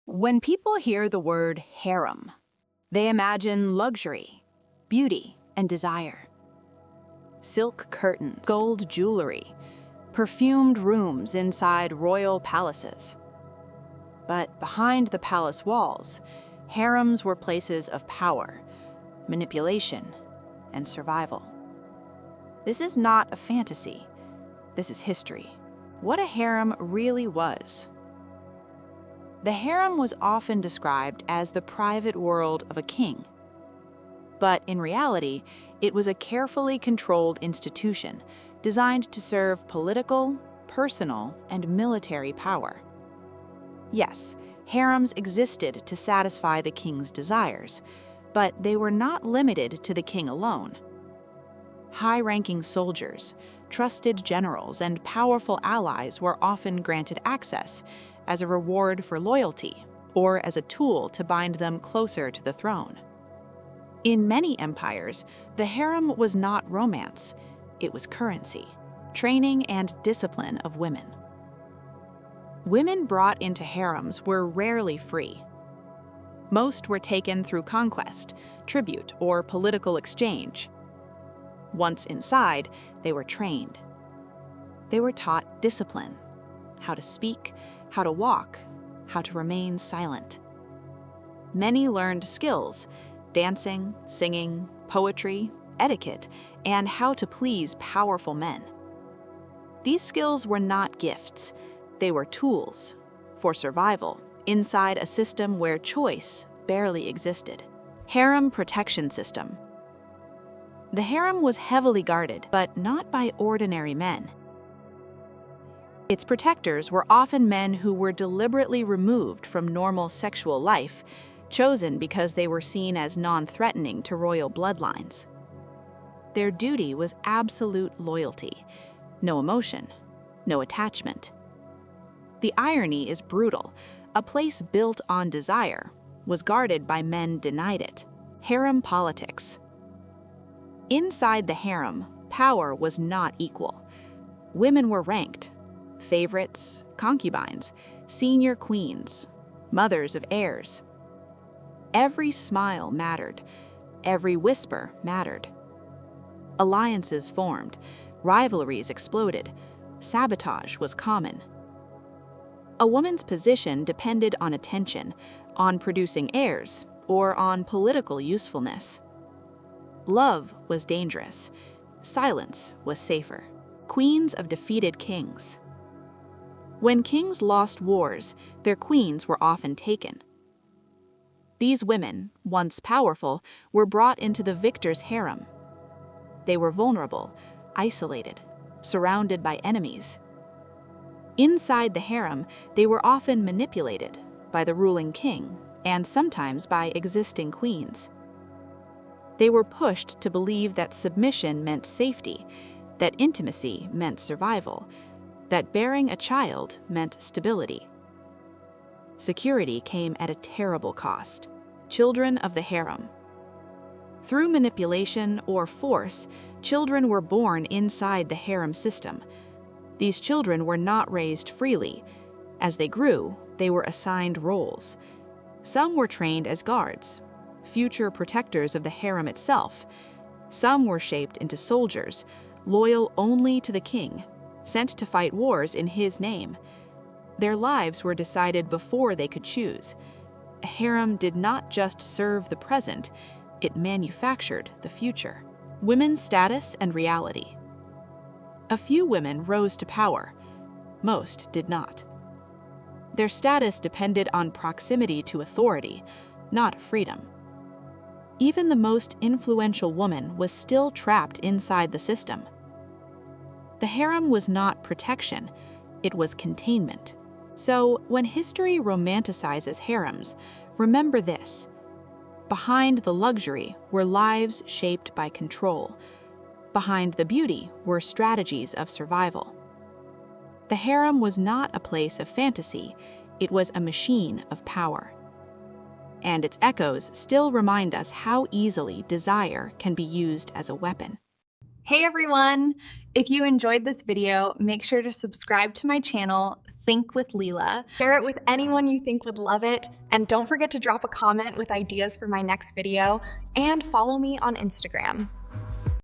When people hear the word harem, they imagine luxury, beauty, and desire. Silk curtains, gold jewelry, perfumed rooms inside royal palaces. But behind the palace walls, harems were places of power, manipulation, and survival. This is not a fantasy. This is history. What a harem really was. The harem was often described as the private world of a king. But in reality, it was a carefully controlled institution designed to serve political, personal, and military power. Yes, harems existed to satisfy the king's desires, but they were not limited to the king alone. High-ranking soldiers, trusted generals, and powerful allies were often granted access as a reward for loyalty or as a tool to bind them closer to the throne. In many empires, the harem was not romance, it was currency, training and discipline of women. Women brought into harems were rarely free. Most were taken through conquest, tribute, or political exchange. Once inside, they were trained. They were taught discipline, how to speak, how to walk, how to remain silent. Many learned skills, dancing, singing, poetry, etiquette, and how to please powerful men. These skills were not gifts, they were tools for survival inside a system where choice barely existed. Harem protection system. The harem was heavily guarded, but not by ordinary men. Its protectors were often men who were deliberately removed from normal sexual life, chosen because they were seen as non-threatening to royal bloodlines. Their duty was absolute loyalty, no emotion, no attachment. The irony is brutal. A place built on desire was guarded by men denied it. Harem politics. Inside the harem, power was not equal. Women were ranked: favorites, concubines, senior queens, mothers of heirs. Every smile mattered. Every whisper mattered. Alliances formed. Rivalries exploded. Sabotage was common. A woman's position depended on attention, on producing heirs, or on political usefulness. Love was dangerous. Silence was safer. Queens of defeated kings. When kings lost wars, their queens were often taken. These women, once powerful, were brought into the victor's harem. They were vulnerable, isolated, surrounded by enemies. Inside the harem, they were often manipulated by the ruling king and sometimes by existing queens. They were pushed to believe that submission meant safety, that intimacy meant survival, that bearing a child meant stability. Security came at a terrible cost. Children of the harem. Through manipulation or force, children were born inside the harem system. These children were not raised freely. As they grew, they were assigned roles. Some were trained as guards, future protectors of the harem itself. Some were shaped into soldiers, loyal only to the king, sent to fight wars in his name. Their lives were decided before they could choose. A harem did not just serve the present, it manufactured the future. Women's status and reality. A few women rose to power. Most did not. Their status depended on proximity to authority, not freedom. Even the most influential woman was still trapped inside the system. The harem was not protection, it was containment. So, when history romanticizes harems, remember this. Behind the luxury were lives shaped by control. Behind the beauty were strategies of survival. The harem was not a place of fantasy, it was a machine of power. And its echoes still remind us how easily desire can be used as a weapon. Hey everyone! If you enjoyed this video, make sure to subscribe to my channel. Think with Lila. Share it with anyone you think would love it, and don't forget to drop a comment with ideas for my next video, and follow me on Instagram.